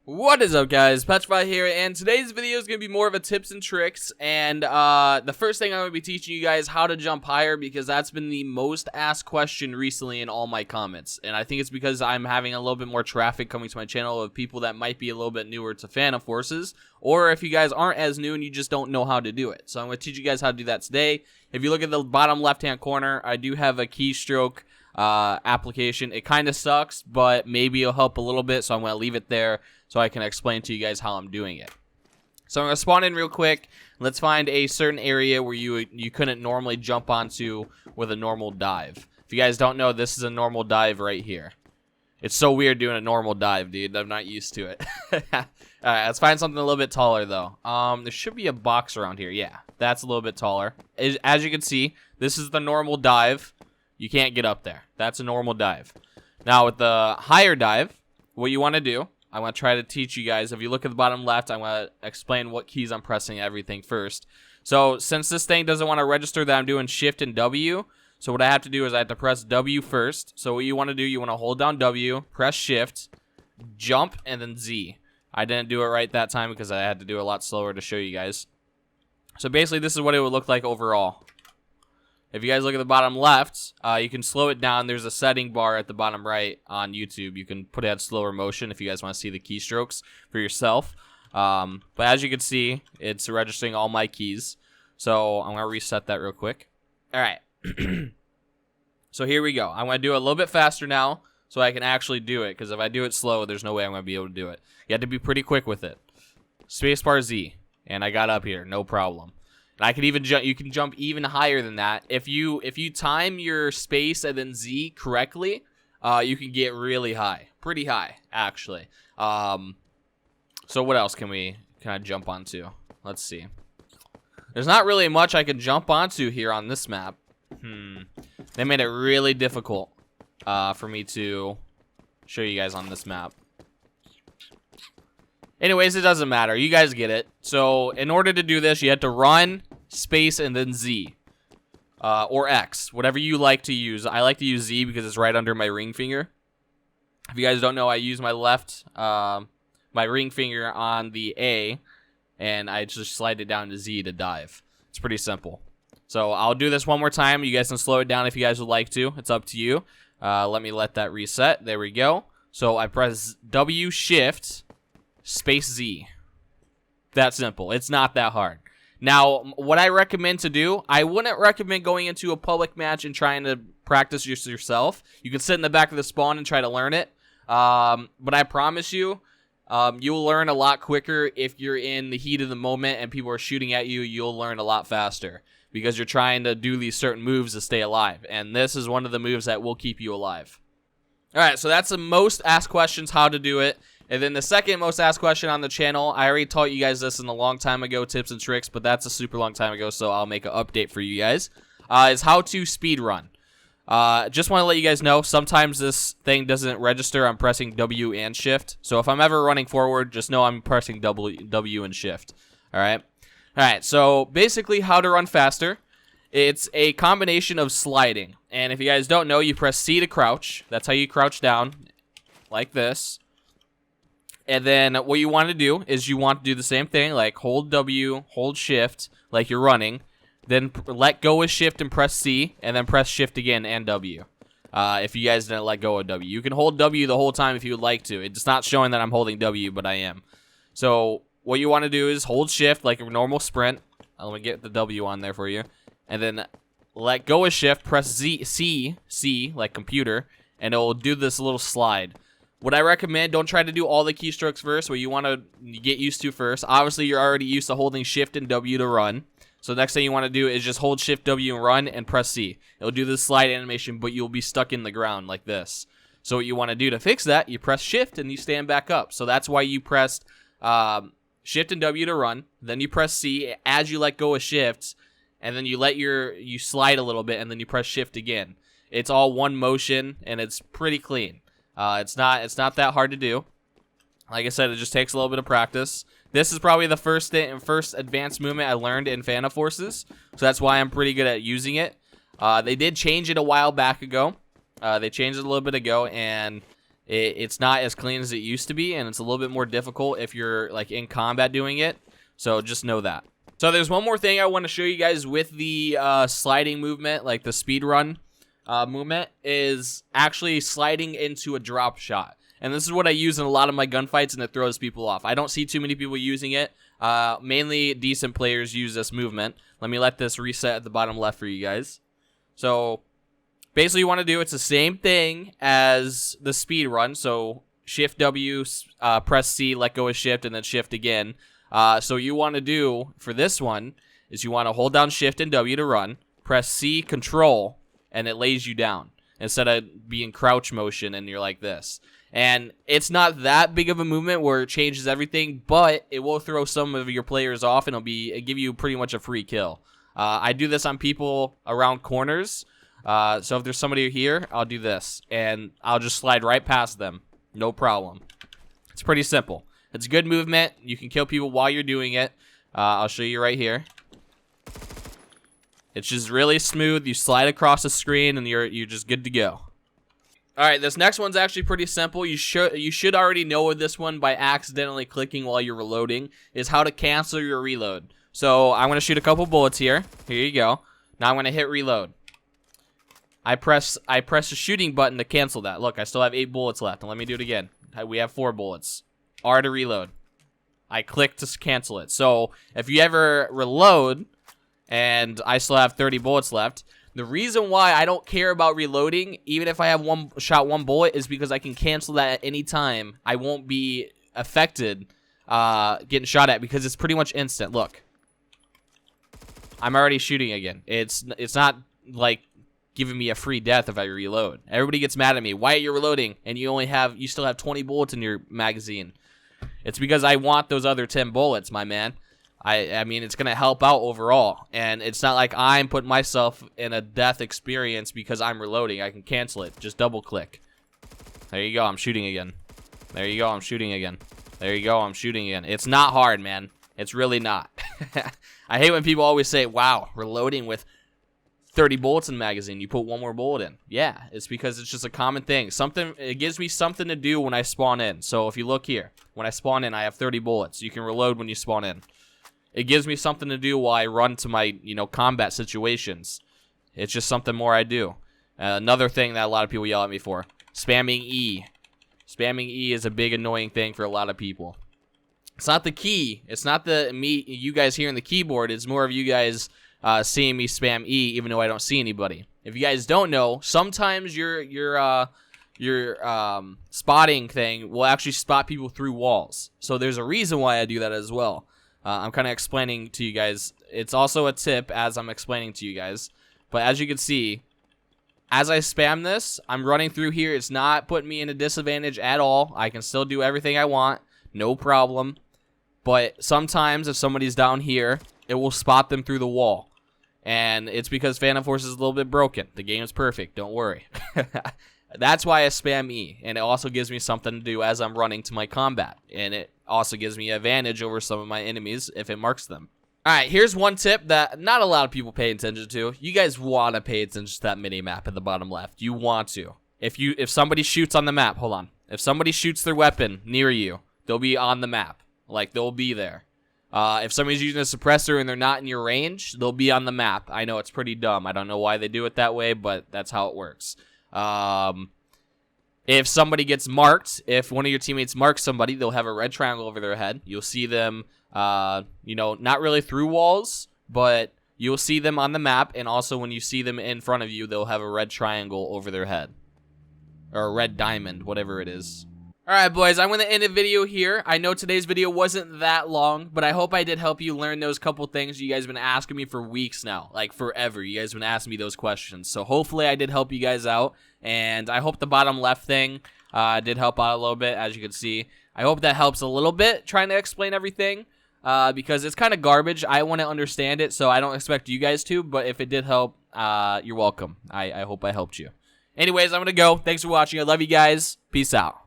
What is up, guys? PetriFyTV here, and today's video is going to be more of a tips and tricks, and the first thing I'm going to be teaching you guys how to jump higher, because that's been the most asked question recently in all my comments, and I think it's because I'm having a little bit more traffic coming to my channel of people that might be a little bit newer to Phantom Forces, or if you guys aren't as new and you just don't know how to do it. So I'm going to teach you guys how to do that today. If you look at the bottom left-hand corner, I do have a keystroke application. It kind of sucks, but maybe it'll help a little bit, so I'm going to leave it there so I can explain to you guys how I'm doing it. So I'm going to spawn in real quick. Let's find a certain area where you couldn't normally jump onto with a normal dive. If you guys don't know, this is a normal dive right here. It's so weird doing a normal dive, dude. I'm not used to it. Alright, let's find something a little bit taller, though. There should be a box around here. Yeah, that's a little bit taller. As you can see, this is the normal dive. You can't get up there. That's a normal dive. Now, with the higher dive, what you want to do, I want to try to teach you guys. If you look at the bottom left, I want to explain what keys I'm pressing everything first. So, since this thing doesn't want to register that I'm doing Shift and W, so what I have to do is I have to press W first. So, what you want to do, you want to hold down W, press Shift, jump, and then Z. I didn't do it right that time because I had to do it a lot slower to show you guys. So, basically, this is what it would look like overall. If you guys look at the bottom left, you can slow it down. There's a setting bar at the bottom right on YouTube. You can put it at slower motion if you guys want to see the keystrokes for yourself. But as you can see, it's registering all my keys. So I'm going to reset that real quick. All right. So here we go. I'm going to do it a little bit faster now so I can actually do it. Because if I do it slow, there's no way I'm going to be able to do it. You have to be pretty quick with it. Spacebar Z. And I got up here. No problem. And I can even jump. You can jump even higher than that. If you time your space and then Z correctly, you can get really high, pretty high actually. So what else can we kind of jump onto? Let's see. There's not really much I can jump onto here on this map. They made it really difficult for me to show you guys on this map. Anyways, it doesn't matter. You guys get it. So, in order to do this, you have to run, space, and then Z. Or X. Whatever you like to use. I like to use Z because it's right under my ring finger. If you guys don't know, I use my my ring finger on the A. And I just slide it down to Z to dive. It's pretty simple. So, I'll do this one more time. You guys can slow it down if you guys would like to. It's up to you. Let that reset. There we go. So, I press W, Shift, space Z. That simple. It's not that hard. Now, what I recommend to do, I wouldn't recommend going into a public match and trying to practice yourself. You can sit in the back of the spawn and try to learn it. But I promise you, you'll learn a lot quicker if you're in the heat of the moment and people are shooting at you. You'll learn a lot faster because you're trying to do these certain moves to stay alive. And this is one of the moves that will keep you alive. Alright, so that's the most asked questions, how to do it. And then the second most asked question on the channel, I already taught you guys this in a long time ago, tips and tricks, but that's a super long time ago, so I'll make an update for you guys, is how to speedrun. Just want to let you guys know, sometimes this thing doesn't register. I'm pressing W and Shift. So if I'm ever running forward, just know I'm pressing W and Shift. Alright? Alright, so basically how to run faster. It's a combination of sliding. And if you guys don't know, you press C to crouch. That's how you crouch down, like this. And then what you want to do is you want to do the same thing, like hold W, hold Shift, like you're running. Then let go of Shift and press C, and then press Shift again and W. If you guys didn't let go of W. You can hold W the whole time if you would like to. It's not showing that I'm holding W, but I am. So what you want to do is hold Shift like a normal sprint. Let me get the W on there for you. And then let go of Shift, press C, like computer, and it will do this little slide. What I recommend, don't try to do all the keystrokes first, what you want to get used to first. Obviously, you're already used to holding Shift and W to run. So the next thing you want to do is just hold Shift, W, and run, and press C. It'll do this slide animation, but you'll be stuck in the ground like this. So what you want to do to fix that, you press Shift, and you stand back up. So that's why you pressed Shift and W to run. Then you press C as you let go of Shift, and then you slide a little bit, and then you press Shift again. It's all one motion, and it's pretty clean. It's not that hard to do. Like I said, it just takes a little bit of practice. This is probably the first advanced movement I learned in Phantom Forces, so that's why I'm pretty good at using it. They did change it a while back ago. They changed it a little bit ago, and It's not as clean as it used to be, and it's a little bit more difficult if you're like in combat doing it. So just know that. So there's one more thing I want to show you guys with the sliding movement, like the speedrun movement, is actually sliding into a drop shot. And this is what I use in a lot of my gunfights, and it throws people off. I don't see too many people using it. Mainly decent players use this movement. Let me let this reset at the bottom left for you guys. So basically you want to do, it's the same thing as the speed run. So shift W, press C, let go of shift, and then shift again. So you want to do for this one is you want to hold down shift and W to run, press C, control, and it lays you down instead of being crouch motion and you're like this. And it's not that big of a movement where it changes everything, but it will throw some of your players off, and it'll give you pretty much a free kill. I do this on people around corners. So if there's somebody here, I'll do this, and I'll just slide right past them. No problem. It's pretty simple. It's good movement. You can kill people while you're doing it. I'll show you right here. It's just really smooth. You slide across the screen, and you're just good to go. All right, this next one's actually pretty simple. You should already know this one by accidentally clicking while you're reloading, is how to cancel your reload. So I'm going to shoot a couple bullets here. Here you go. Now I'm going to hit reload. I press the shooting button to cancel that. Look, I still have 8 bullets left. And let me do it again. We have 4 bullets. R to reload. I click to cancel it. So if you ever reload and I still have 30 bullets left, the reason why I don't care about reloading, even if I have one bullet, is because I can cancel that at any time. I won't be affected getting shot at because it's pretty much instant. Look, I'm already shooting again. It's not like giving me a free death if I reload. Everybody gets mad at me. Why are you reloading and you still have 20 bullets in your magazine? It's because I want those other 10 bullets, my man. I mean, it's going to help out overall. And it's not like I'm putting myself in a death experience because I'm reloading. I can cancel it. Just double click. There you go. I'm shooting again. There you go. I'm shooting again. There you go. I'm shooting again. It's not hard, man. It's really not. I hate when people always say, wow, reloading with 30 bullets in the magazine. You put one more bullet in. Yeah, it's because it's just a common thing. It gives me something to do when I spawn in. So if you look here, when I spawn in, I have 30 bullets. You can reload when you spawn in. It gives me something to do while I run to my, combat situations. It's just something more I do. Another thing that a lot of people yell at me for, spamming E. Spamming E is a big annoying thing for a lot of people. It's not the key. It's not you guys hearing the keyboard. It's more of you guys seeing me spam E, even though I don't see anybody. If you guys don't know, sometimes your spotting thing will actually spot people through walls. So there's a reason why I do that as well. I'm kind of explaining to you guys. It's also a tip as I'm explaining to you guys. But as you can see, as I spam this, I'm running through here. It's not putting me in a disadvantage at all. I can still do everything I want. No problem. But sometimes if somebody's down here, it will spot them through the wall. And it's because Phantom Force is a little bit broken. The game is perfect. Don't worry. That's why I spam E. And it also gives me something to do as I'm running to my combat. And it also gives me advantage over some of my enemies if it marks them. Alright, here's one tip that not a lot of people pay attention to. You guys want to pay attention to that mini-map at the bottom left. You want to. If somebody shoots on the map, hold on. If somebody shoots their weapon near you, they'll be on the map. Like, they'll be there. If somebody's using a suppressor and they're not in your range, they'll be on the map. I know it's pretty dumb. I don't know why they do it that way, but that's how it works. If somebody gets marked, if one of your teammates marks somebody, they'll have a red triangle over their head. You'll see them, not really through walls, but you'll see them on the map. And also when you see them in front of you, they'll have a red triangle over their head. Or a red diamond, whatever it is. Alright, boys, I'm going to end the video here. I know today's video wasn't that long, but I hope I did help you learn those couple things you guys have been asking me for weeks now. Like, forever. You guys have been asking me those questions. So, hopefully, I did help you guys out. And I hope the bottom left thing did help out a little bit, as you can see. I hope that helps a little bit, trying to explain everything. Because it's kind of garbage. I want to understand it, so I don't expect you guys to. But if it did help, you're welcome. I hope I helped you. Anyways, I'm going to go. Thanks for watching. I love you guys. Peace out.